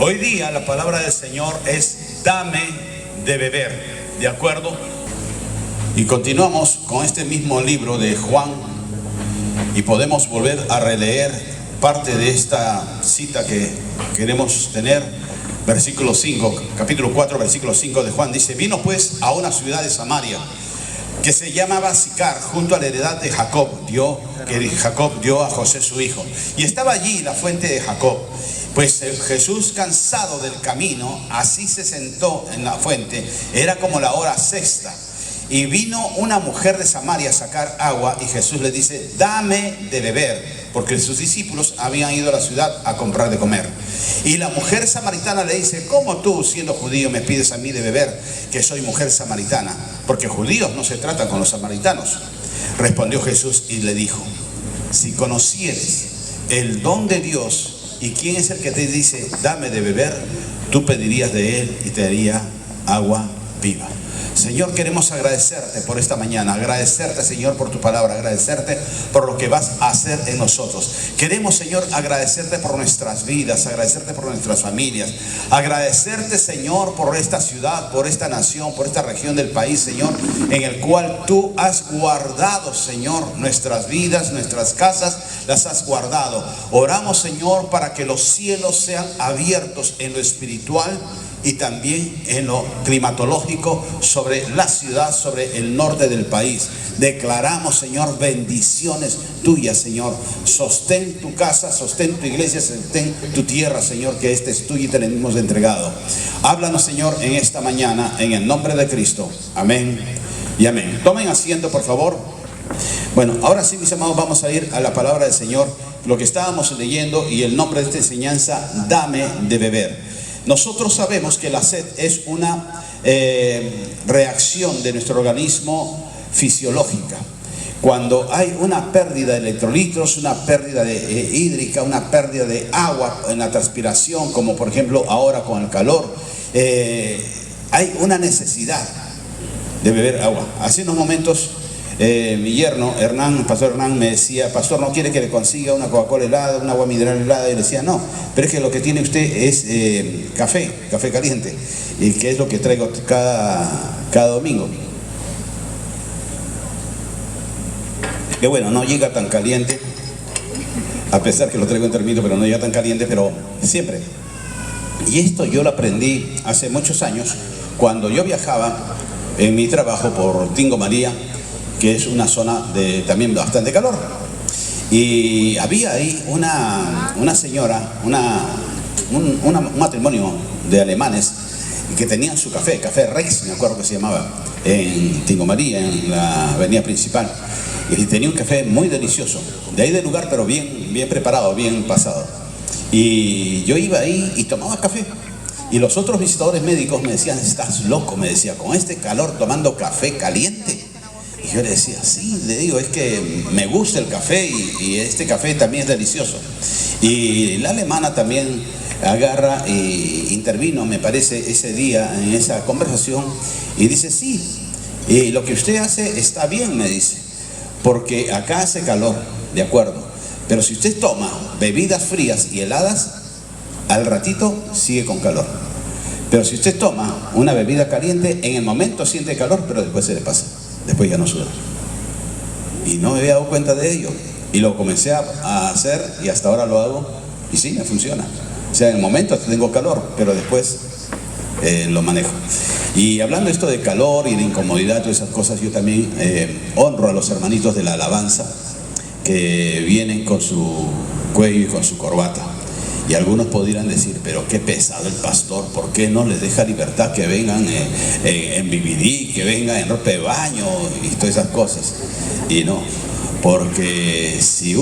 Hoy día la palabra del Señor es dame de beber, ¿de acuerdo? Y continuamos con este mismo libro de Juan y podemos volver a releer parte de esta cita que queremos tener. Versículo 5, capítulo 4, versículo 5 de Juan dice: vino pues a una ciudad de Samaria que se llamaba Sicar, junto a la heredad de Jacob, que Jacob dio a José su hijo. Y estaba allí la fuente de Jacob. Pues Jesús, cansado del camino, así se sentó en la fuente. Era como la hora sexta. Y vino una mujer de Samaria a sacar agua, y Jesús le dice: dame de beber, porque sus discípulos habían ido a la ciudad a comprar de comer. Y la mujer samaritana le dice: ¿cómo tú, siendo judío, me pides a mí de beber, que soy mujer samaritana? Porque judíos no se tratan con los samaritanos. Respondió Jesús y le dijo: si conocieres el don de Dios y quién es el que te dice dame de beber, tú pedirías de él y te daría agua viva. Señor, queremos agradecerte por esta mañana, agradecerte, Señor, por tu palabra, agradecerte por lo que vas a hacer en nosotros. Queremos, Señor, agradecerte por nuestras vidas, agradecerte por nuestras familias, agradecerte, Señor, por esta ciudad, por esta nación, por esta región del país, Señor, en el cual tú has guardado, Señor, nuestras vidas, nuestras casas, las has guardado. Oramos, Señor, para que los cielos sean abiertos en lo espiritual y también en lo climatológico sobre la ciudad, sobre el norte del país. Declaramos, Señor, bendiciones tuyas, Señor. Sostén tu casa, sostén tu iglesia, sostén tu tierra, Señor, que este es tuyo y te lo hemos entregado. Háblanos, Señor, en esta mañana, en el nombre de Cristo. Amén y amén. Tomen asiento, por favor. Bueno, ahora sí, mis amados, vamos a ir a la palabra del Señor, lo que estábamos leyendo, y el nombre de esta enseñanza: dame de beber. Nosotros sabemos que la sed es una reacción de nuestro organismo fisiológica. Cuando hay una pérdida de electrolitos, una pérdida hídrica, una pérdida de agua en la transpiración, como por ejemplo ahora con el calor, hay una necesidad de beber agua. Hace unos momentos mi yerno, Hernán, pastor Hernán, me decía: pastor, ¿no quiere que le consiga una Coca-Cola helada, una agua mineral helada? Y le decía: no, pero es que lo que tiene usted es café caliente, y que es lo que traigo cada domingo. Que bueno, no llega tan caliente, a pesar que lo traigo en termito, pero no llega tan caliente, pero siempre. Y esto yo lo aprendí hace muchos años, cuando yo viajaba en mi trabajo por Tingo María, que es una zona de también bastante calor. Y había ahí una señora, un matrimonio de alemanes que tenían su café Rex, me acuerdo que se llamaba, en Tingo María, en la avenida principal. Y tenía un café muy delicioso, de ahí del lugar, pero bien preparado, bien pasado. Y yo iba ahí y tomaba café. Y los otros visitadores médicos me decían: estás loco, me decía, con este calor tomando café caliente. Y yo le decía: sí, le digo, es que me gusta el café y este café también es delicioso. Y la alemana también agarra e intervino, me parece, ese día en esa conversación, y dice: sí, y lo que usted hace está bien, me dice, porque acá hace calor, de acuerdo, pero si usted toma bebidas frías y heladas, al ratito sigue con calor. Pero si usted toma una bebida caliente, en el momento siente calor, pero después se le pasa. Después ya no suda. Y no me había dado cuenta de ello. Y lo comencé a hacer, y hasta ahora lo hago, y sí, me funciona. O sea, en el momento tengo calor, pero después lo manejo. Y hablando esto de calor y de incomodidad, todas esas cosas, yo también honro a los hermanitos de la alabanza que vienen con su cuello y con su corbata. Y algunos podrían decir: pero qué pesado el pastor, ¿por qué no les deja libertad que vengan en BBD, que vengan en ropa de baño y todas esas cosas? Y no, porque si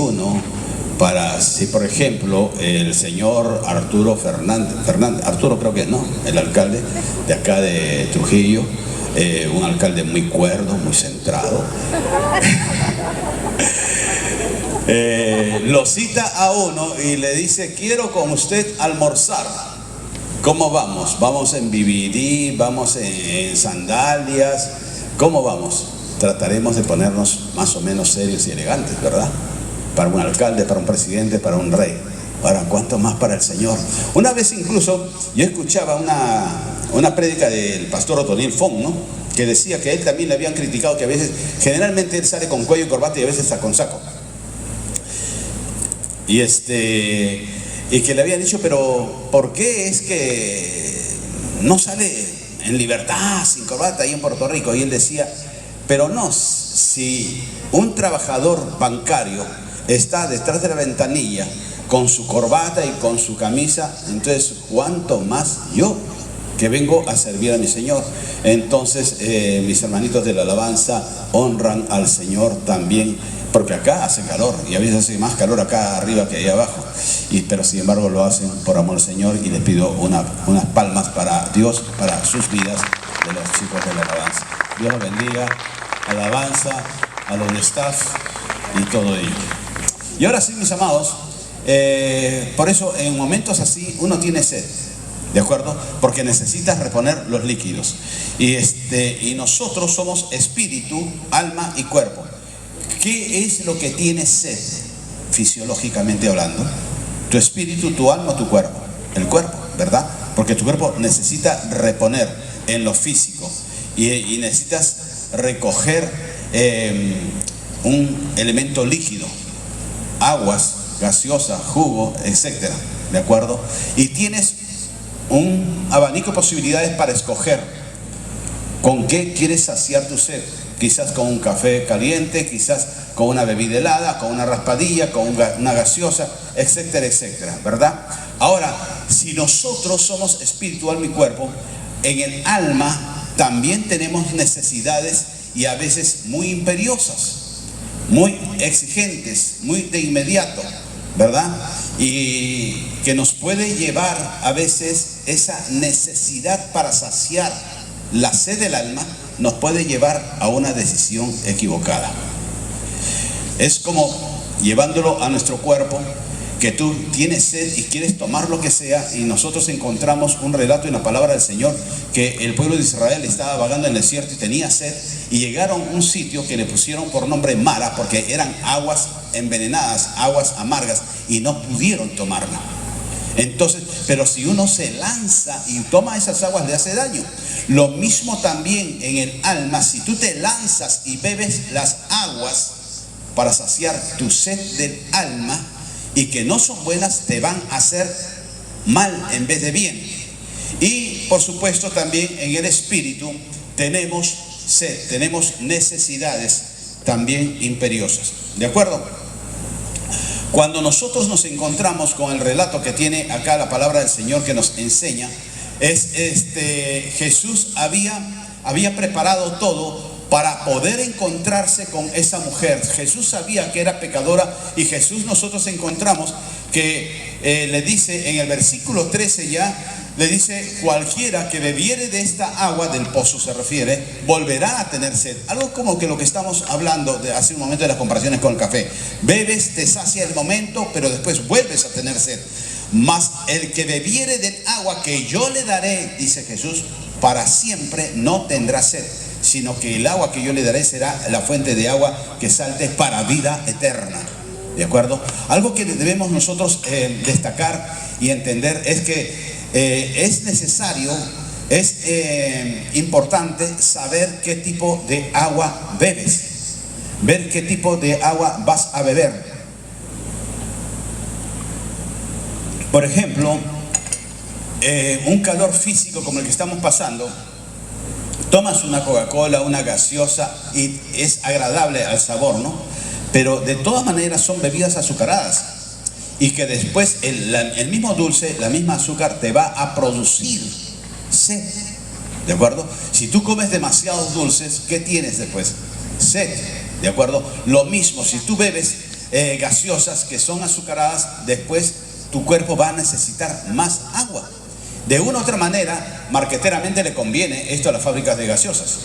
por ejemplo el señor Arturo Fernández, Arturo creo que es, ¿no? El alcalde de acá de Trujillo, un alcalde muy cuerdo, muy centrado. Lo cita a uno y le dice: quiero con usted almorzar. ¿Cómo vamos? ¿Vamos en BBD? ¿Vamos en sandalias? ¿Cómo vamos? Trataremos de ponernos más o menos serios y elegantes, ¿verdad? Para un alcalde, para un presidente, para un rey. ¿Para cuánto más para el Señor? Una vez incluso yo escuchaba una prédica del pastor Otoniel Font, ¿no? Que decía que a él también le habían criticado que a veces, generalmente él sale con cuello y corbata y a veces está con saco. Y que le habían dicho, pero ¿por qué es que no sale en libertad, sin corbata, ahí en Puerto Rico? Y él decía, pero no, si un trabajador bancario está detrás de la ventanilla con su corbata y con su camisa, entonces ¿cuánto más yo, que vengo a servir a mi Señor? Entonces mis hermanitos de la alabanza honran al Señor también, porque acá hace calor y a veces hace más calor acá arriba que allá abajo, pero sin embargo lo hacen por amor al Señor, y les pido unas palmas para Dios, para sus vidas de los chicos de la alabanza. Dios los bendiga, alabanza, a los de staff y todo ello. Y ahora sí, mis amados, por eso en momentos así uno tiene sed, ¿de acuerdo? Porque necesitas reponer los líquidos. Y nosotros somos espíritu, alma y cuerpo. ¿Qué es lo que tiene sed, fisiológicamente hablando? Tu espíritu, tu alma, tu cuerpo. El cuerpo, ¿verdad? Porque tu cuerpo necesita reponer en lo físico y necesitas recoger un elemento líquido, aguas, gaseosa, jugo, etcétera, ¿de acuerdo? Y tienes un abanico de posibilidades para escoger con qué quieres saciar tu sed. Quizás con un café caliente, quizás con una bebida helada, con una raspadilla, con una gaseosa, etcétera, etcétera, ¿verdad? Ahora, si nosotros somos espíritu, alma y cuerpo, en el alma también tenemos necesidades, y a veces muy imperiosas, muy exigentes, muy de inmediato, ¿verdad? Y que nos puede llevar a veces esa necesidad para saciar la sed del alma, nos puede llevar a una decisión equivocada. Es como llevándolo a nuestro cuerpo, que tú tienes sed y quieres tomar lo que sea, y nosotros encontramos un relato en la palabra del Señor que el pueblo de Israel estaba vagando en el desierto y tenía sed, y llegaron a un sitio que le pusieron por nombre Mara, porque eran aguas envenenadas, aguas amargas, y no pudieron tomarla. Entonces, pero si uno se lanza y toma esas aguas, le hace daño. Lo mismo también en el alma, si tú te lanzas y bebes las aguas para saciar tu sed del alma, y que no son buenas, te van a hacer mal en vez de bien. Y por supuesto también en el espíritu tenemos sed, tenemos necesidades también imperiosas, ¿de acuerdo? Cuando nosotros nos encontramos con el relato que tiene acá la palabra del Señor, que nos enseña, Jesús había preparado todo para poder encontrarse con esa mujer. Jesús sabía que era pecadora, y Jesús, nosotros encontramos que le dice en el versículo 13 ya, le dice, cualquiera que bebiere de esta agua, del pozo se refiere, volverá a tener sed. Algo como que lo que estamos hablando de hace un momento de las comparaciones con el café. Bebes, te sacia el momento, pero después vuelves a tener sed. Mas el que bebiere del agua que yo le daré, dice Jesús, para siempre no tendrá sed, sino que el agua que yo le daré será la fuente de agua que salte para vida eterna. ¿De acuerdo? Algo que debemos nosotros destacar y entender es que es necesario, es importante saber qué tipo de agua bebes, ver qué tipo de agua vas a beber. Por ejemplo, un calor físico como el que estamos pasando, tomas una Coca-Cola, una gaseosa, y es agradable al sabor, ¿no? Pero de todas maneras son bebidas azucaradas, y que después el mismo dulce, la misma azúcar te va a producir sed, ¿de acuerdo? Si tú comes demasiados dulces, ¿qué tienes después? Sed, ¿de acuerdo? Lo mismo, si tú bebes gaseosas que son azucaradas, después tu cuerpo va a necesitar más agua. De una u otra manera, marqueteramente le conviene esto a las fábricas de gaseosas,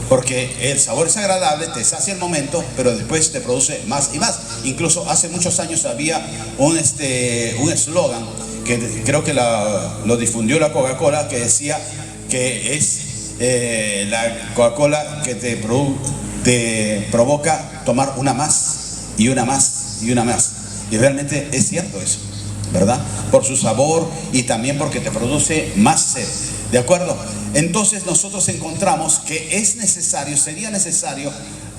porque el sabor es agradable, te sacia el momento, pero después te produce más y más. Incluso hace muchos años había un eslogan que creo que lo difundió la Coca-Cola, que decía que es la Coca-Cola que te provoca tomar una más y una más y una más. Y realmente es cierto eso. ¿verdad? Por su sabor y también porque te produce más sed, ¿de acuerdo? Entonces nosotros encontramos que es necesario, sería necesario,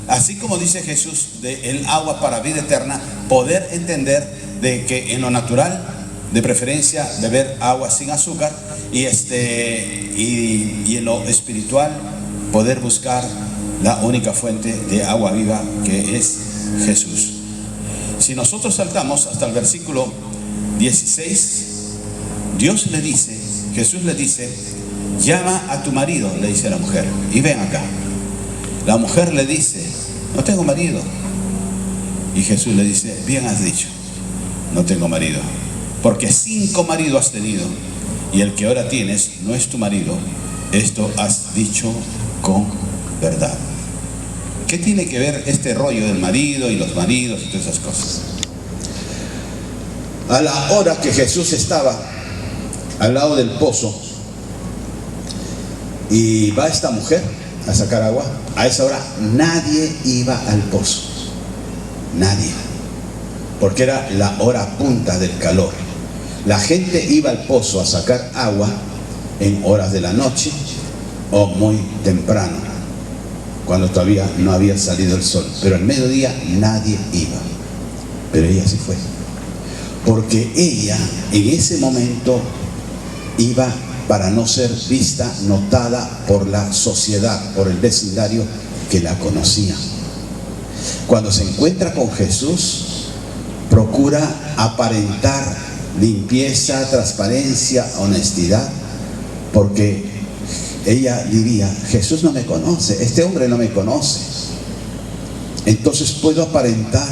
así como dice Jesús, del agua para vida eterna, poder entender de que en lo natural, de preferencia, beber agua sin azúcar, y en lo espiritual, poder buscar la única fuente de agua viva, que es Jesús. Si nosotros saltamos hasta el versículo 16, Dios le dice, Jesús le dice, llama a tu marido, le dice a la mujer, y ven acá. La mujer le dice, no tengo marido. Y Jesús le dice, bien has dicho, no tengo marido, porque 5 maridos has tenido, y el que ahora tienes no es tu marido. Esto has dicho con verdad. ¿Qué tiene que ver este rollo del marido y los maridos y todas esas cosas? A la hora que Jesús estaba al lado del pozo y va esta mujer a sacar agua, a esa hora nadie iba al pozo, nadie, porque era la hora punta del calor. La gente iba al pozo a sacar agua en horas de la noche o muy temprano, cuando todavía no había salido el sol, pero al mediodía nadie iba. Pero ella sí fue, porque ella en ese momento iba para no ser vista, notada por la sociedad, por el vecindario que la conocía. Cuando se encuentra con Jesús, procura aparentar limpieza, transparencia, honestidad, porque ella diría, Jesús no me conoce, este hombre no me conoce, entonces puedo aparentar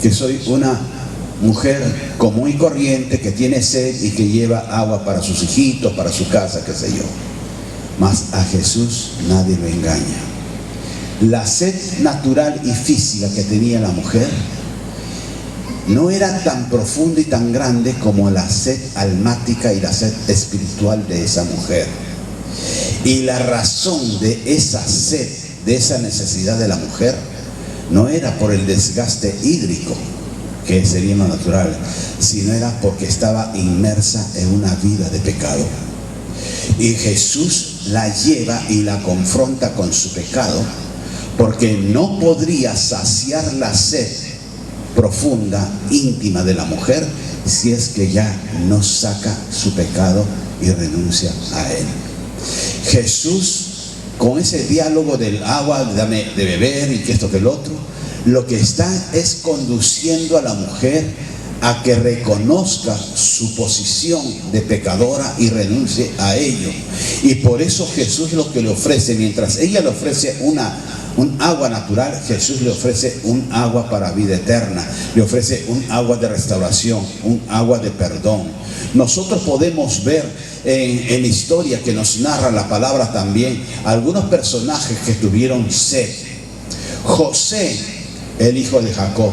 que soy una mujer común y corriente que tiene sed y que lleva agua para sus hijitos, para su casa, qué sé yo. Mas a Jesús nadie lo engaña. La sed natural y física que tenía la mujer no era tan profunda y tan grande como la sed almática y la sed espiritual de esa mujer. Y la razón de esa sed, de esa necesidad de la mujer, no era por el desgaste hídrico, que sería lo natural, sino era porque estaba inmersa en una vida de pecado. Y Jesús la lleva y la confronta con su pecado, porque no podría saciar la sed profunda, íntima de la mujer, si es que ya no saca su pecado y renuncia a él. Jesús, con ese diálogo del agua, dame de beber y que esto que el otro, lo que está es conduciendo a la mujer a que reconozca su posición de pecadora y renuncie a ello. Y por eso Jesús lo que le ofrece, mientras ella le ofrece un agua natural, Jesús le ofrece un agua para vida eterna, le ofrece un agua de restauración, un agua de perdón. Nosotros podemos ver en la historia que nos narra la palabra también algunos personajes que tuvieron sed. José, el hijo de Jacob,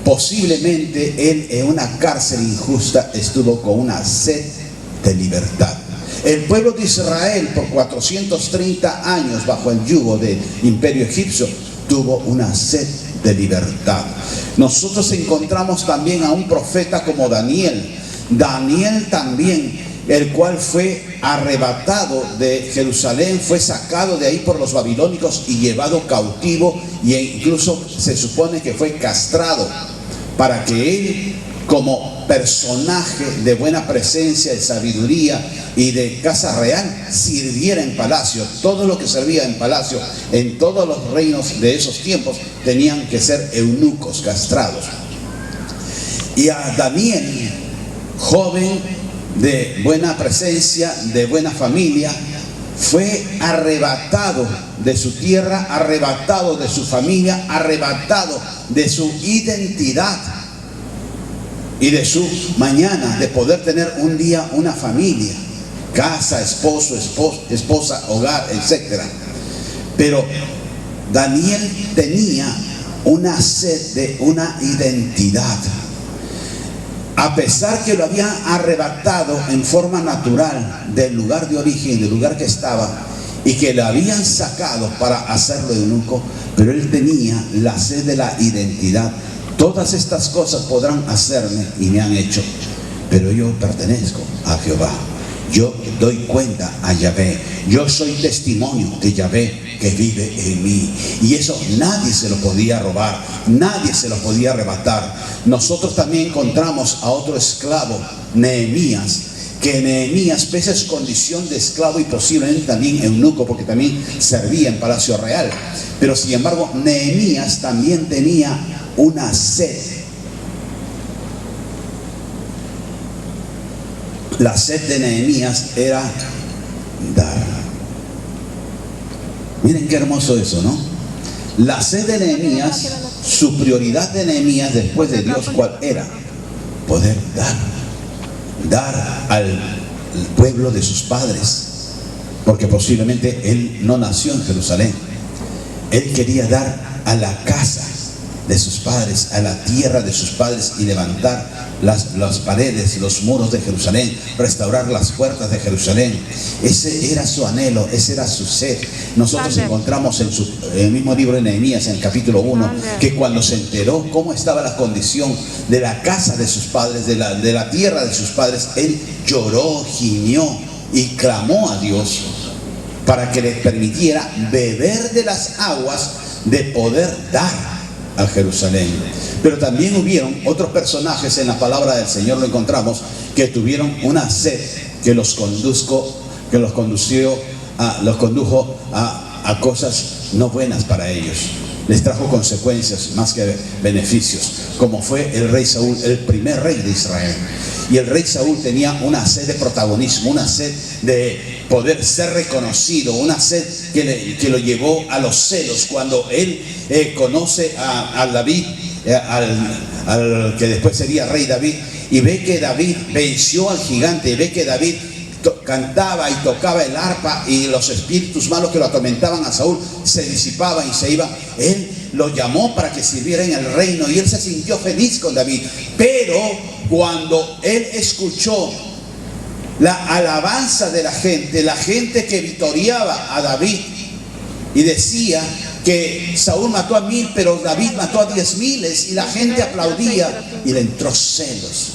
posiblemente él en una cárcel injusta estuvo con una sed de libertad. El pueblo de Israel por 430 años bajo el yugo del imperio egipcio tuvo una sed de libertad. Nosotros encontramos también a un profeta como Daniel. Daniel también, el cual fue arrebatado de Jerusalén, fue sacado de ahí por los babilónicos y llevado cautivo, e incluso se supone que fue castrado para que él, como personaje de buena presencia, de sabiduría y de casa real, sirviera en palacio. Todo lo que servía en palacio, en todos los reinos de esos tiempos, tenían que ser eunucos, castrados. Y a Daniel, joven de buena presencia, de buena familia, fue arrebatado de su tierra, arrebatado de su familia, arrebatado de su identidad y de su mañana de poder tener un día una familia, casa, esposo, esposa, hogar, etc. Pero Daniel tenía una sed de una identidad. A pesar que lo habían arrebatado en forma natural del lugar de origen, del lugar que estaba, y que lo habían sacado para hacerlo eunuco, pero él tenía la sed de la identidad. Todas estas cosas podrán hacerme y me han hecho, pero yo pertenezco a Jehová. Yo doy cuenta a Yahvé. Yo soy testimonio de Yahvé que vive en mí. Y eso nadie se lo podía robar, nadie se lo podía arrebatar. Nosotros también encontramos a otro esclavo, Nehemías, que Nehemías, pese a su condición de esclavo y posiblemente también eunuco, porque también servía en Palacio Real, pero sin embargo Nehemías también tenía una sed. La sed de Nehemías era dar. Miren qué hermoso eso, ¿no? La sed de Nehemías, su prioridad de Nehemías después de Dios, ¿cuál era? Poder dar. Dar al pueblo de sus padres. Porque posiblemente él no nació en Jerusalén. Él quería dar a la casa de sus padres, a la tierra de sus padres, y levantar las paredes, los muros de Jerusalén, restaurar las puertas de Jerusalén. Ese era su anhelo, ese era su sed. Nosotros encontramos en el mismo libro de Nehemías, en el capítulo 1, que cuando se enteró cómo estaba la condición de la casa de sus padres, de la tierra de sus padres, él lloró, gimió y clamó a Dios para que le permitiera beber de las aguas de poder dar a Jerusalén. Pero también hubieron otros personajes en la palabra del Señor, lo encontramos, que tuvieron una sed que los condujo a cosas no buenas para ellos. Les trajo consecuencias más que beneficios, como fue el rey Saúl, el primer rey de Israel. Y el rey Saúl tenía una sed de protagonismo, una sed de poder ser reconocido, una sed que lo llevó a los celos. Cuando él conoce a David, al que después sería rey David, y ve que David venció al gigante, y ve que David cantaba y tocaba el arpa, y los espíritus malos que lo atormentaban a Saúl se disipaban y se iban, él lo llamó para que sirviera en el reino, y él se sintió feliz con David. Pero cuando él escuchó la alabanza de la gente que victoriaba a David y decía que Saúl mató a 1000, pero David mató a 10,000, y la gente aplaudía, y le entró celos,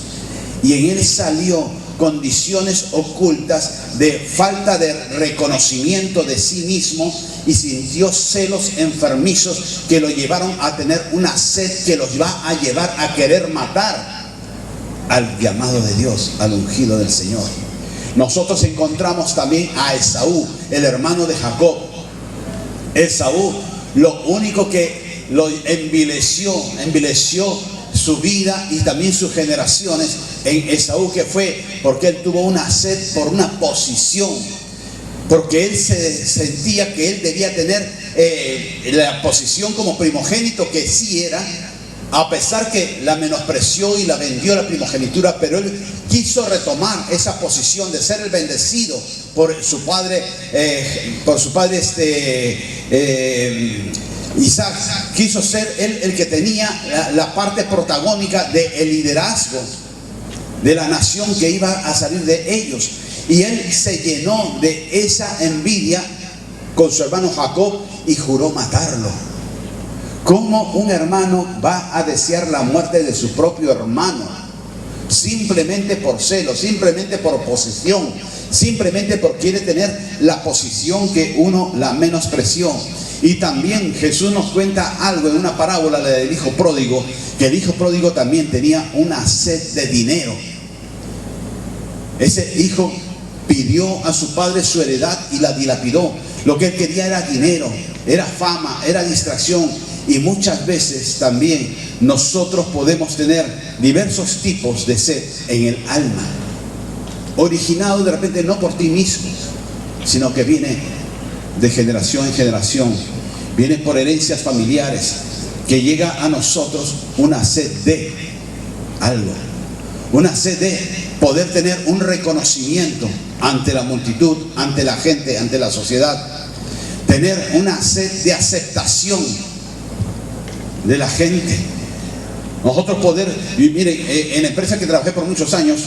y en él salió condiciones ocultas de falta de reconocimiento de sí mismo, y sintió celos enfermizos que lo llevaron a tener una sed que los va a llevar a querer matar al llamado de Dios, al ungido del Señor. Nosotros encontramos también a Esaú, el hermano de Jacob. Esaú, lo único que lo envileció su vida y también sus generaciones en Esaú, que fue porque él tuvo una sed por una posición, porque él se sentía que él debía tener la posición como primogénito, que sí era, a pesar que la menospreció y la vendió la primogenitura, pero él quiso retomar esa posición de ser el bendecido por su padre, Isaac. Quiso ser él el que tenía la parte protagónica del liderazgo de la nación que iba a salir de ellos, y él se llenó de esa envidia con su hermano Jacob y juró matarlo. ¿Cómo un hermano va a desear la muerte de su propio hermano? Simplemente por celo, simplemente por posesión, simplemente porque quiere tener la posición que uno la menospreció. Y también Jesús nos cuenta algo en una parábola del hijo pródigo, que el hijo pródigo también tenía una sed de dinero. Ese hijo pidió a su padre su heredad y la dilapidó. Lo que él quería era dinero, era fama, era distracción. Y muchas veces también nosotros podemos tener diversos tipos de sed en el alma, originado de repente no por ti mismo, sino que viene de generación en generación, viene por herencias familiares, que llega a nosotros una sed de algo, una sed de poder tener un reconocimiento ante la multitud, ante la gente, ante la sociedad, tener una sed de aceptación de la gente. Nosotros poder, miren, en la empresa que trabajé por muchos años,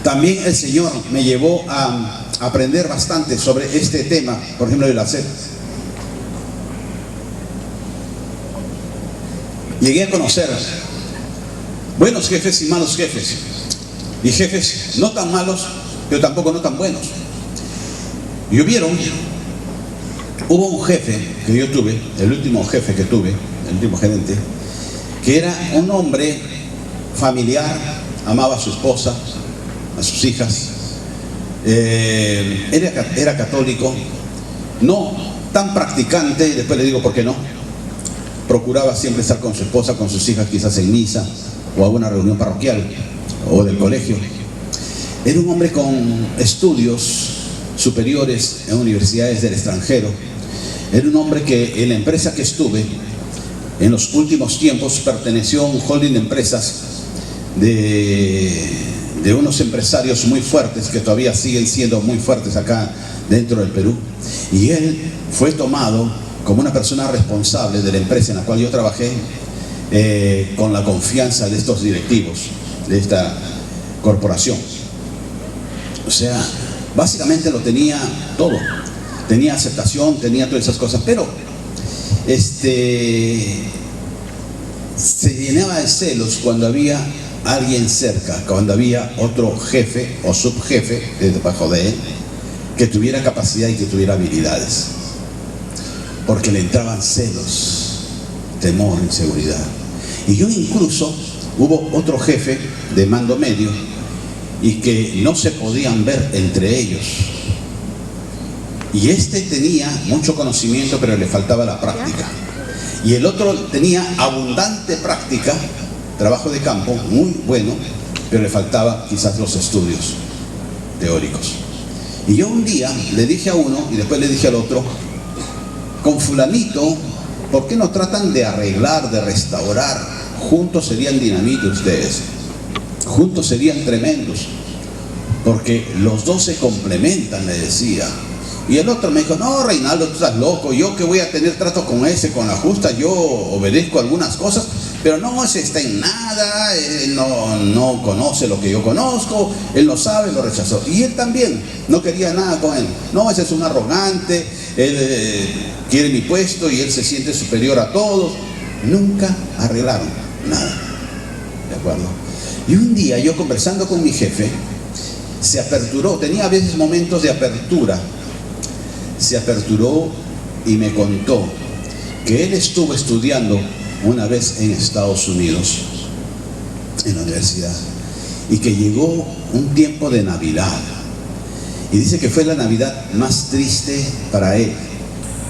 también el Señor me llevó a aprender bastante sobre este tema, por ejemplo, de la sed. Llegué a conocer Buenos jefes y malos jefes. Y jefes no tan malos, pero tampoco no tan buenos. Y hubo un jefe que yo tuve, el último jefe que tuve, el último gerente, que era un hombre familiar, amaba a su esposa, a sus hijas. Era católico, no tan practicante, y después le digo por qué no. Procuraba siempre estar con su esposa, con sus hijas, quizás en misa o alguna reunión parroquial o del colegio. Era un hombre con estudios superiores en universidades del extranjero. Era un hombre que en la empresa que estuve en los últimos tiempos perteneció a un holding de empresas de unos empresarios muy fuertes que todavía siguen siendo muy fuertes acá dentro del Perú, y él fue tomado como una persona responsable de la empresa en la cual yo trabajé, con la confianza de estos directivos de esta corporación. O sea, básicamente lo tenía todo, tenía aceptación, tenía todas esas cosas, pero se llenaba de celos cuando había alguien cerca, cuando había otro jefe o subjefe debajo de él que tuviera capacidad y que tuviera habilidades, porque le entraban celos, temor, inseguridad. Y yo incluso, hubo otro jefe de mando medio y que no se podían ver entre ellos, y tenía mucho conocimiento pero le faltaba la práctica, y el otro tenía abundante práctica, trabajo de campo muy bueno, pero le faltaba quizás los estudios teóricos. Y yo un día le dije a uno y después le dije al otro: con fulanito, ¿por qué no tratan de arreglar, de restaurar? Juntos serían dinamita ustedes, juntos serían tremendos, porque los dos se complementan, le decía. Y el otro me dijo: no, Reinaldo, tú estás loco, yo que voy a tener trato con ese, con la justa, yo obedezco algunas cosas, pero no, ese está en nada, él no conoce lo que yo conozco, él no sabe, lo rechazó. Y él también no quería nada con él. No, ese es un arrogante, él quiere mi puesto y él se siente superior a todos. Nunca arreglaron nada, ¿de acuerdo? Y un día yo, conversando con mi jefe, se aperturó, tenía a veces momentos de apertura, se aperturó y me contó que él estuvo estudiando una vez en Estados Unidos, en la universidad, y que llegó un tiempo de Navidad, y dice que fue la Navidad más triste para él,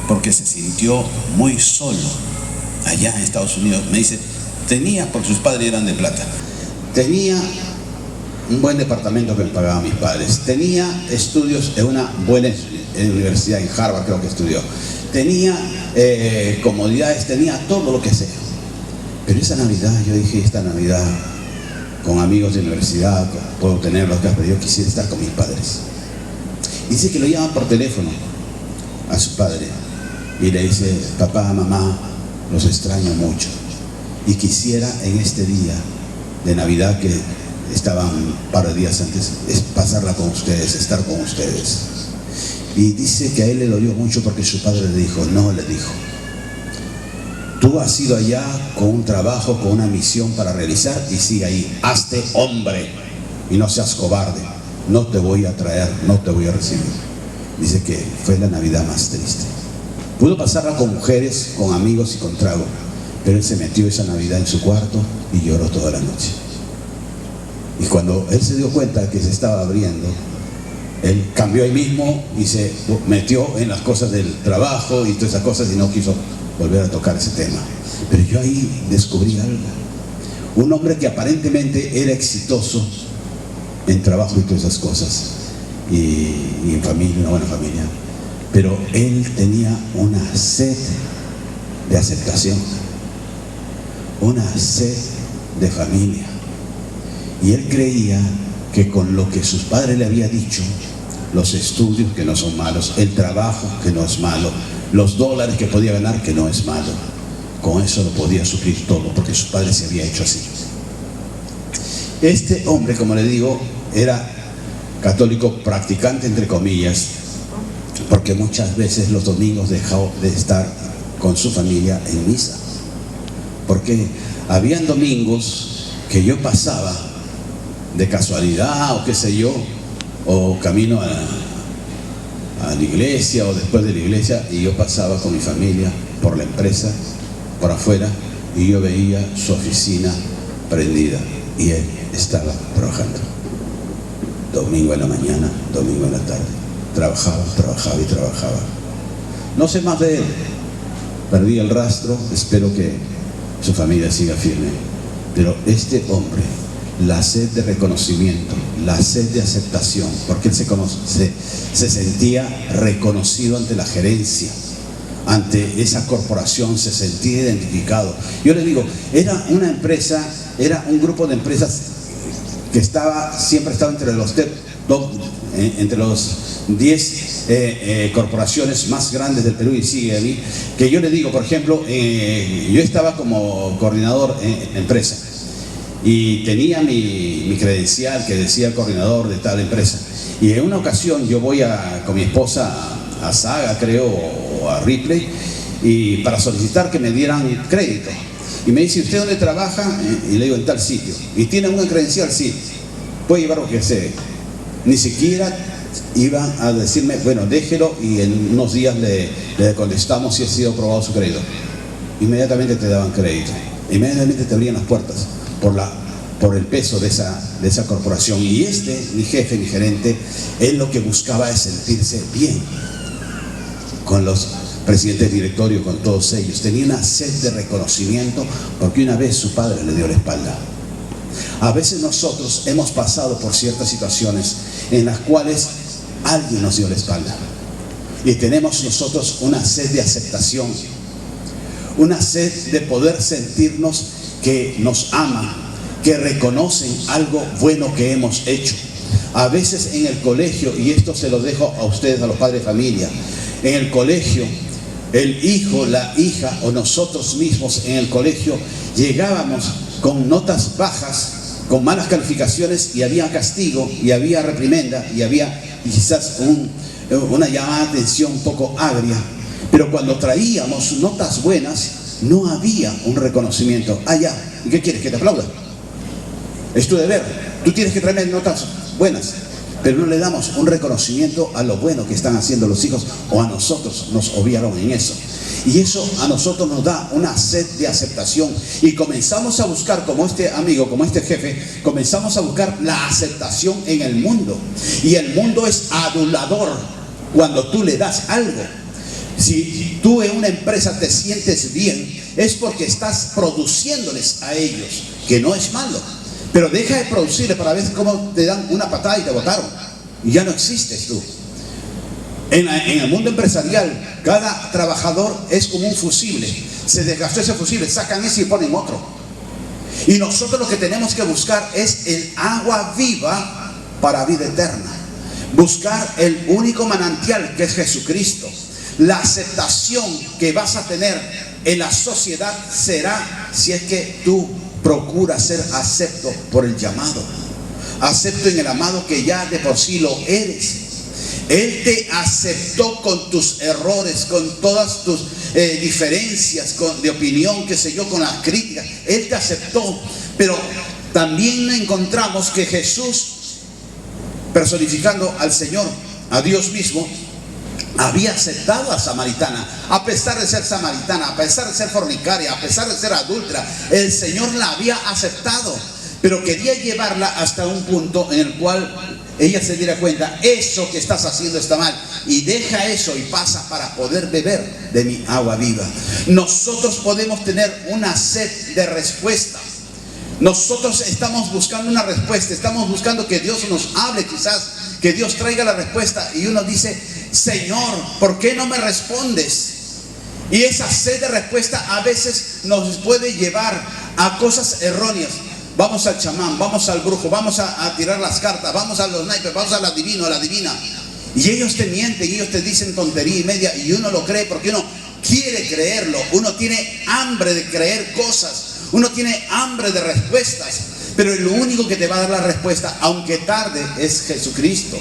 porque se sintió muy solo allá en Estados Unidos. Me dice, porque sus padres eran de plata, tenía un buen departamento que me pagaban mis padres, tenía estudios en una buena universidad, en Harvard creo que estudió, tenía comodidades, tenía todo lo que sea. Pero esa Navidad, yo dije, esta Navidad con amigos de universidad puedo tenerlos acá, pero yo quisiera estar con mis padres. Dice que lo llaman por teléfono a su padre y le dice: papá, mamá, los extraño mucho y quisiera en este día de Navidad, que estaban un par de días antes, es pasarla con ustedes, estar con ustedes. Y dice que a él le dolió mucho porque su padre le dijo: no, le dijo, tú has ido allá con un trabajo, con una misión para realizar, y sigue ahí, hazte hombre y no seas cobarde, no te voy a traer, no te voy a recibir. Dice que fue la Navidad más triste. Pudo pasarla con mujeres, con amigos y con trago, pero él se metió esa Navidad en su cuarto y lloró toda la noche. Y cuando él se dio cuenta que se estaba abriendo, él cambió ahí mismo y se metió en las cosas del trabajo y todas esas cosas, y no quiso volver a tocar ese tema. Pero yo ahí descubrí algo. Un hombre que aparentemente era exitoso en trabajo y todas esas cosas, y en familia, una buena familia, pero él tenía una sed de aceptación, una sed de familia. Y él creía que con lo que sus padres le habían dicho, los estudios que no son malos, el trabajo que no es malo, los dólares que podía ganar que no es malo, con eso lo podía suplir todo, porque sus padres se había hecho así. Este hombre, como le digo, era católico practicante, entre comillas, porque muchas veces los domingos dejó de estar con su familia en misa, porque habían domingos que yo pasaba de casualidad o qué sé yo, o camino a la iglesia o después de la iglesia, y yo pasaba con mi familia por la empresa, por afuera, y yo veía su oficina prendida y él estaba trabajando. Domingo en la mañana, domingo en la tarde. Trabajaba, trabajaba y trabajaba. No sé más de él. Perdí el rastro, espero que su familia siga firme. Pero este hombre, la sed de reconocimiento, la sed de aceptación, porque él se sentía reconocido ante la gerencia, ante esa corporación, se sentía identificado. Yo les digo, era una empresa, era un grupo de empresas que siempre estaba entre los 10 corporaciones más grandes del Perú, y sigue ahí. Que yo le digo, por ejemplo, yo estaba como coordinador en empresa y tenía mi credencial que decía coordinador de tal empresa, y en una ocasión yo voy con mi esposa a Saga, creo, o a Ripley, y para solicitar que me dieran crédito, y me dice, ¿usted dónde trabaja? Y le digo, en tal sitio. ¿Y tiene una credencial? Sí. Puede llevar lo que sea. Ni siquiera iban a decirme, bueno, déjelo y en unos días le contestamos si ha sido aprobado su crédito. Inmediatamente te daban crédito, inmediatamente te abrían las puertas por el peso de esa corporación. Y mi jefe, mi gerente, él lo que buscaba es sentirse bien con los presidentes de directorio, con todos ellos. Tenía una sed de reconocimiento porque una vez su padre le dio la espalda. A veces nosotros hemos pasado por ciertas situaciones en las cuales alguien nos dio la espalda, y tenemos nosotros una sed de aceptación, una sed de poder sentirnos que nos aman, que reconocen algo bueno que hemos hecho. A veces en el colegio, y esto se lo dejo a ustedes, a los padres de familia, en el colegio, el hijo, la hija o nosotros mismos en el colegio llegábamos con notas bajas, con malas calificaciones, y había castigo, y había reprimenda, y había quizás una llamada de atención un poco agria. Pero cuando traíamos notas buenas, no había un reconocimiento. Ah, ya, ¿y qué quieres? ¿Que te aplauda? Es tu deber, tú tienes que traerme notas buenas. Pero no le damos un reconocimiento a lo bueno que están haciendo los hijos, o a nosotros nos obviaron en eso. Y eso a nosotros nos da una sed de aceptación, y comenzamos a buscar, como este amigo, como este jefe, comenzamos a buscar la aceptación en el mundo. Y el mundo es adulador cuando tú le das algo. Si tú en una empresa te sientes bien, es porque estás produciéndoles a ellos, que no es malo. Pero deja de producirle para ver cómo te dan una patada y te botaron, y ya no existes tú. En el mundo empresarial, cada trabajador es como un fusible. Se desgastó ese fusible, sacan ese y ponen otro. Y nosotros lo que tenemos que buscar es el agua viva para vida eterna. Buscar el único manantial, que es Jesucristo. La aceptación que vas a tener en la sociedad será si es que tú procuras ser acepto por el llamado, acepto en el amado, que ya de por sí lo eres. Él te aceptó con tus errores, con todas tus diferencias de opinión, qué sé yo, con las críticas. Él te aceptó. Pero también encontramos que Jesús, personificando al Señor, a Dios mismo, había aceptado a Samaritana. A pesar de ser samaritana, a pesar de ser fornicaria, a pesar de ser adúltera, el Señor la había aceptado. Pero quería llevarla hasta un punto en el cual ella se diera cuenta, eso que estás haciendo está mal, y deja eso y pasa para poder beber de mi agua viva. Nosotros podemos tener una sed de respuesta. Nosotros estamos buscando una respuesta, estamos buscando que Dios nos hable, quizás que Dios traiga la respuesta, y uno dice, Señor, ¿por qué no me respondes? Y esa sed de respuesta a veces nos puede llevar a cosas erróneas. Vamos al chamán, vamos al brujo, vamos a tirar las cartas, vamos a los naipes, vamos al adivino, a la divina. Y ellos te mienten, ellos te dicen tontería y media, y uno lo cree porque uno quiere creerlo. Uno tiene hambre de creer cosas, uno tiene hambre de respuestas. Pero lo único que te va a dar la respuesta, aunque tarde, es Jesucristo.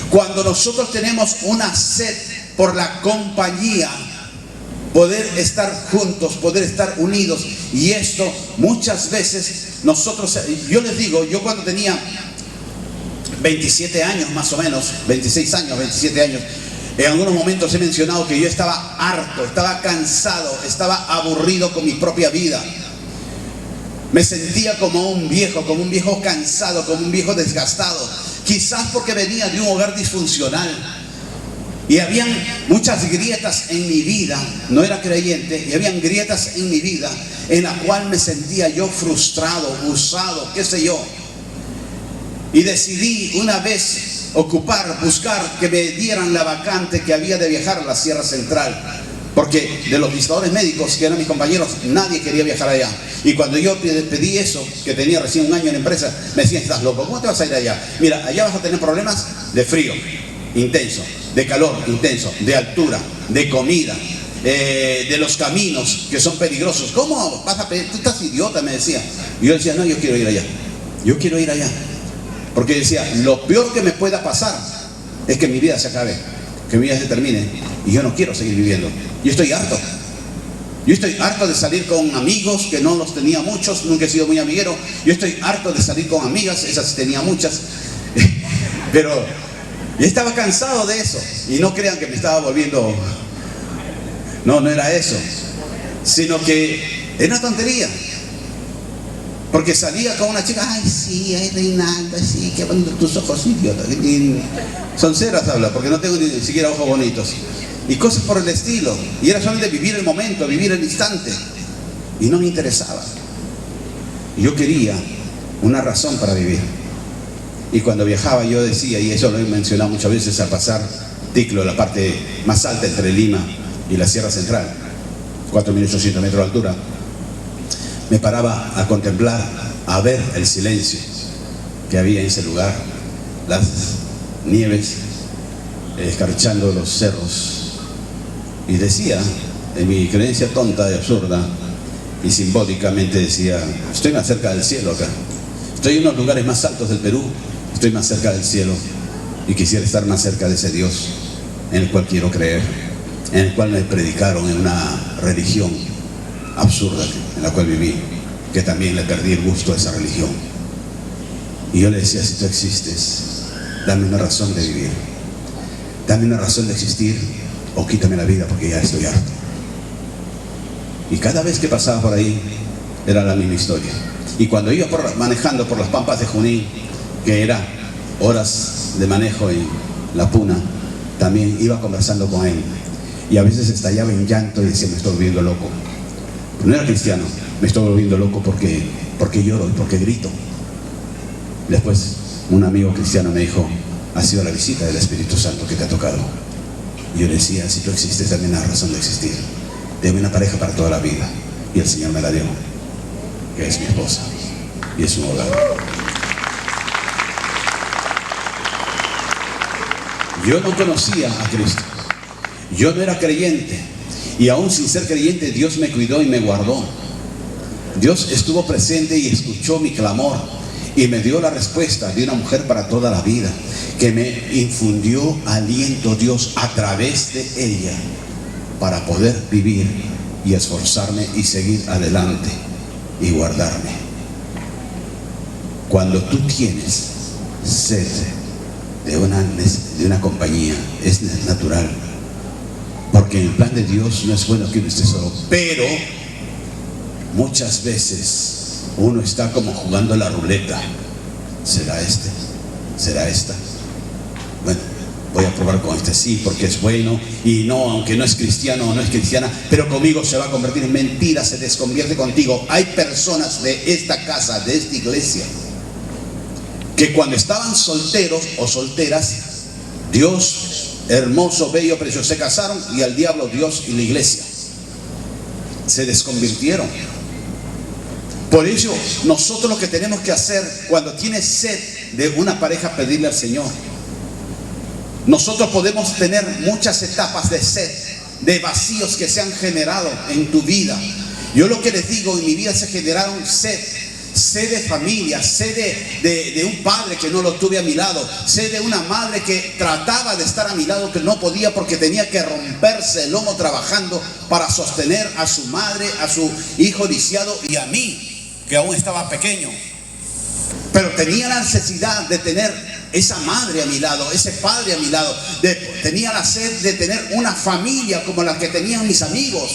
Cuando nosotros tenemos una sed por la compañía, poder estar juntos, poder estar unidos. Y esto muchas veces nosotros, yo les digo, yo cuando tenía 27 años más o menos, 26 años, 27 años, en algunos momentos he mencionado que yo estaba harto, estaba cansado, estaba aburrido con mi propia vida. Me sentía como un viejo cansado, como un viejo desgastado. Quizás porque venía de un hogar disfuncional. Y habían muchas grietas en mi vida, no era creyente, y habían grietas en mi vida en la cual me sentía yo frustrado, usado, qué sé yo. Y decidí una vez buscar que me dieran la vacante que había de viajar a la Sierra Central. Porque de los visitadores médicos que eran mis compañeros, nadie quería viajar allá. Y cuando yo pedí eso, que tenía recién un año en la empresa, me decían, estás loco, ¿cómo te vas a ir allá? Mira, allá vas a tener problemas de frío intenso, de calor intenso, de altura, de comida, de los caminos que son peligrosos. ¿Cómo vas a pedir? Tú estás idiota, me decía. Y yo decía, no, yo quiero ir allá. Yo quiero ir allá. Porque decía, lo peor que me pueda pasar es que mi vida se acabe, que mi vida se termine. Y yo no quiero seguir viviendo. Yo estoy harto. Yo estoy harto de salir con amigos, que no los tenía muchos, nunca he sido muy amiguero. Yo estoy harto de salir con amigas, esas tenía muchas. Pero yo estaba cansado de eso. Y no crean que me estaba volviendo... No era eso. Sino que era una tontería. Porque salía con una chica, ay sí, ay Reinaldo, sí, qué bonitos tus ojos, idiota. Son ceras habla, porque no tengo ni siquiera ojos bonitos. Y cosas por el estilo. Y era solamente vivir el momento, vivir el instante. Y no me interesaba. Yo quería una razón para vivir. Y cuando viajaba yo decía, y eso lo he mencionado muchas veces al pasar Ticlo, la parte más alta entre Lima y la Sierra Central, 4.800 metros de altura, me paraba a contemplar, a ver el silencio que había en ese lugar, las nieves escarchando los cerros, y decía, en mi creencia tonta y absurda y simbólicamente decía, estoy más cerca del cielo acá, estoy en los lugares más altos del Perú, estoy más cerca del cielo y quisiera estar más cerca de ese Dios en el cual quiero creer, en el cual me predicaron en una religión absurda en la cual viví, que también le perdí el gusto a esa religión. Y yo le decía, si tú existes, dame una razón de vivir, dame una razón de existir, o quítame la vida porque ya estoy harto. Y cada vez que pasaba por ahí era la misma historia. Y cuando iba manejando por las pampas de Junín, que era horas de manejo en La Puna, también iba conversando con él. Y a veces estallaba en llanto y decía, me estoy volviendo loco. No era cristiano, me estoy volviendo loco porque lloro y porque grito. Después un amigo cristiano me dijo, ha sido la visita del Espíritu Santo que te ha tocado. Y yo le decía, si tú existes, dame una razón de existir, dame una pareja para toda la vida. Y el Señor me la dio, que es mi esposa y es un hogar. Yo no conocía a Cristo, yo no era creyente, y aún sin ser creyente Dios me cuidó y me guardó. Dios estuvo presente y escuchó mi clamor y me dio la respuesta de una mujer para toda la vida, que me infundió aliento Dios a través de ella para poder vivir y esforzarme y seguir adelante y guardarme. Cuando tú tienes sed de una compañía, es natural, porque en el plan de Dios no es bueno que uno esté solo, pero muchas veces uno está como jugando la ruleta. ¿Será este? ¿Será esta? Bueno, voy a probar con este, sí, porque es bueno, y no, aunque no es cristiano o no es cristiana, pero conmigo se va a convertir en mentira, se desconvierte contigo. Hay personas de esta casa, de esta iglesia, que cuando estaban solteros o solteras, Dios, hermoso, bello, precioso, se casaron, y al diablo Dios y la iglesia se desconvirtieron. Por ello, nosotros lo que tenemos que hacer cuando tienes sed de una pareja, pedirle al Señor. Nosotros podemos tener muchas etapas de sed, de vacíos que se han generado en tu vida. Yo lo que les digo, en mi vida se generaron sed sé de familia, sé de un padre que no lo tuve a mi lado, sé de una madre que trataba de estar a mi lado, que no podía porque tenía que romperse el lomo trabajando para sostener a su madre, a su hijo lisiado y a mí, que aún estaba pequeño. Pero tenía la necesidad de tener esa madre a mi lado, ese padre a mi lado. Tenía la sed de tener una familia como la que tenían mis amigos.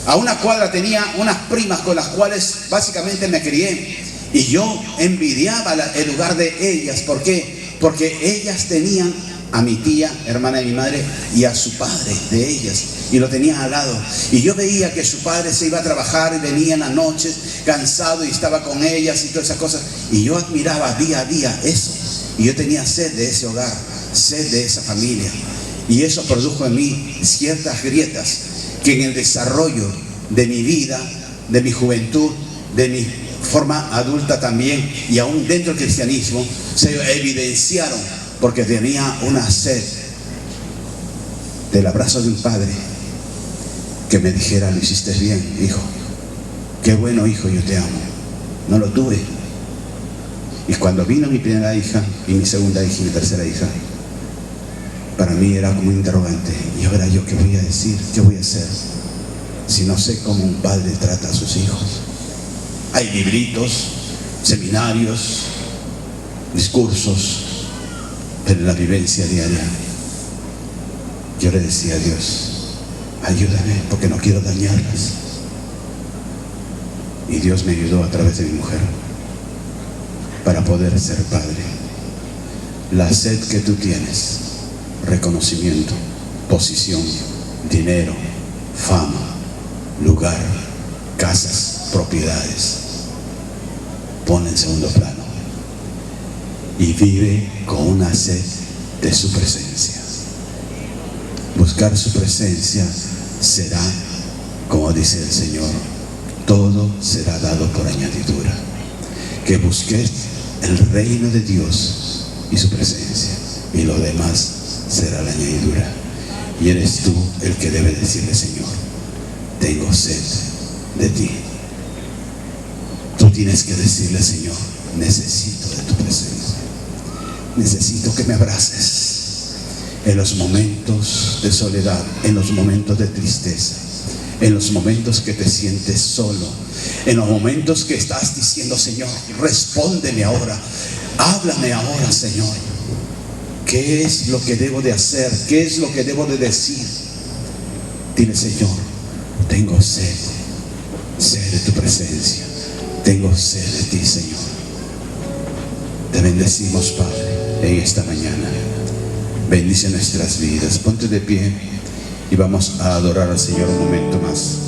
A una cuadra tenía unas primas con las cuales básicamente me crié. Y yo envidiaba el lugar de ellas. ¿Por qué? Porque ellas tenían a mi tía, hermana de mi madre, y a su padre de ellas, y lo tenían al lado. Y yo veía que su padre se iba a trabajar y venía en las noches cansado y estaba con ellas y todas esas cosas. Y yo admiraba día a día eso. Y yo tenía sed de ese hogar, sed de esa familia. Y eso produjo en mí ciertas grietas que en el desarrollo de mi vida, de mi juventud, de mi forma adulta también, y aún dentro del cristianismo, se evidenciaron, porque tenía una sed del abrazo de un padre que me dijera: lo hiciste bien, hijo, qué bueno, hijo, yo te amo. No lo tuve. Y cuando vino mi primera hija y mi segunda hija y mi tercera hija, para mí era como un interrogante. Y ahora yo, ¿qué voy a decir? ¿Qué voy a hacer si no sé cómo un padre trata a sus hijos? Hay libritos, seminarios, discursos, pero en la vivencia diaria yo le decía a Dios: ayúdame, porque no quiero dañarlas. Y Dios me ayudó a través de mi mujer para poder ser padre. La sed que tú tienes, reconocimiento, posición, dinero, fama, lugar, casas, propiedades, pon en segundo plano y vive con una sed de su presencia. Buscar su presencia será, como dice el Señor, todo será dado por añadidura. Que busques el reino de Dios y su presencia, y lo demás será la añadidura. Y eres tú el que debe decirle: Señor, tengo sed de ti. Tú tienes que decirle: Señor, necesito de tu presencia, necesito que me abraces en los momentos de soledad, en los momentos de tristeza, en los momentos que te sientes solo, en los momentos que estás diciendo: Señor, respóndeme ahora, háblame ahora, Señor. ¿Qué es lo que debo de hacer? ¿Qué es lo que debo de decir? Dile: Señor, tengo sed de tu presencia, tengo sed de ti, Señor. Te bendecimos, Padre, en esta mañana. Bendice nuestras vidas. Ponte de pie y vamos a adorar al Señor un momento más.